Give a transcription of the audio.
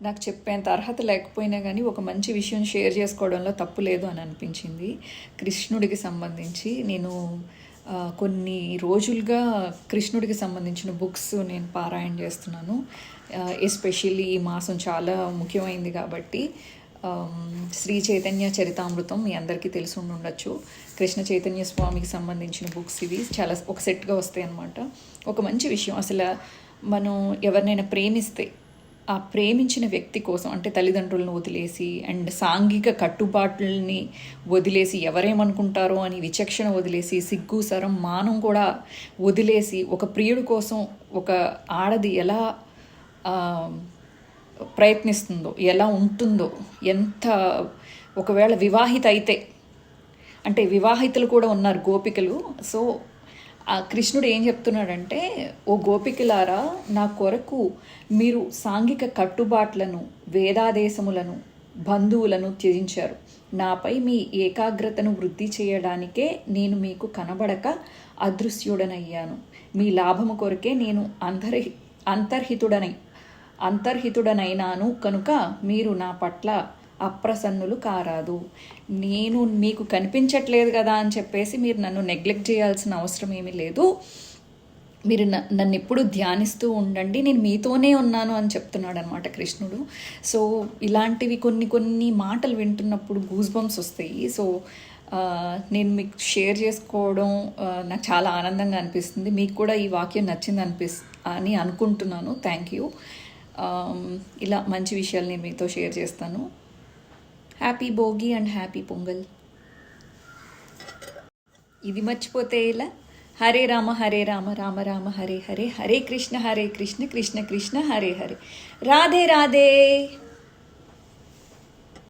నాకు చెప్పేంత అర్హత లేకపోయినా కానీ ఒక మంచి విషయం షేర్ చేసుకోవడంలో తప్పు లేదు అని అనిపించింది. కృష్ణుడికి సంబంధించి నేను కొన్ని రోజులుగా కృష్ణుడికి సంబంధించిన బుక్స్ నేను పారాయణ చేస్తున్నాను. ఎస్పెషల్లీ ఈ మాసం చాలా ముఖ్యమైనది కాబట్టి శ్రీ చైతన్య చరితామృతం మీ అందరికీ తెలిసి ఉండొచ్చు. కృష్ణ చైతన్య స్వామికి సంబంధించిన బుక్స్ ఇవి చాలా ఒక సెట్గా వస్తాయి అన్నమాట. ఒక మంచి విషయం, అసలు మనం ఎవరినైనా ప్రేమిస్తే ఆ ప్రేమించిన వ్యక్తి కోసం, అంటే తల్లిదండ్రులను వదిలేసి అండ్ సాంఘిక కట్టుబాట్లని వదిలేసి ఎవరేమనుకుంటారో అని విచక్షణ వదిలేసి సిగ్గు సరం మానం కూడా వదిలేసి ఒక ప్రియుడి కోసం ఒక ఆడది ఎలా ప్రయత్నిస్తుందో, ఎలా ఉంటుందో, ఎంత ఒకవేళ వివాహిత అయితే, అంటే వివాహితులు కూడా ఉన్నారు గోపికలు. సో ఆ కృష్ణుడు ఏం చెప్తున్నాడంటే, ఓ గోపికలారా, నా కొరకు మీరు సాంఘిక కట్టుబాట్లను, వేదాదేశములను, బంధువులను త్యజించారు. నాపై మీ ఏకాగ్రతను వృద్ధి చేయడానికే నేను మీకు కనబడక అదృశ్యుడనయ్యాను. మీ లాభము కొరకే నేను అంతర్హితుడనైనాను కనుక మీరు నా పట్ల అప్రసన్నులు కారాదు. నేను మీకు కనిపించట్లేదు కదా అని చెప్పేసి మీరు నన్ను నెగ్లెక్ట్ చేయాల్సిన అవసరం ఏమీ లేదు. మీరు నన్ను ఎప్పుడు ధ్యానిస్తూ ఉండండి, నేను మీతోనే ఉన్నాను అని చెప్తున్నాడు అనమాట కృష్ణుడు. సో ఇలాంటివి కొన్ని మాటలు వింటున్నప్పుడు గూస్ బంప్స్ వస్తాయి. సో నేను మీకు షేర్ చేసుకోవడం నాకు చాలా ఆనందంగా అనిపిస్తుంది. మీకు కూడా ఈ వాక్యం నచ్చింది అని అనుకుంటున్నాను. Thank you. ఇలా మంచి విషయాలు నేను మీతో షేర్ చేస్తాను. Happy Bhogi and happy pongal. ఇది మర్చిపోతే ఇలా. హరే రామ రామ రామ హరే హరే, హరే కృష్ణ కృష్ణ కృష్ణ హరే హరే, రాధే రాధే.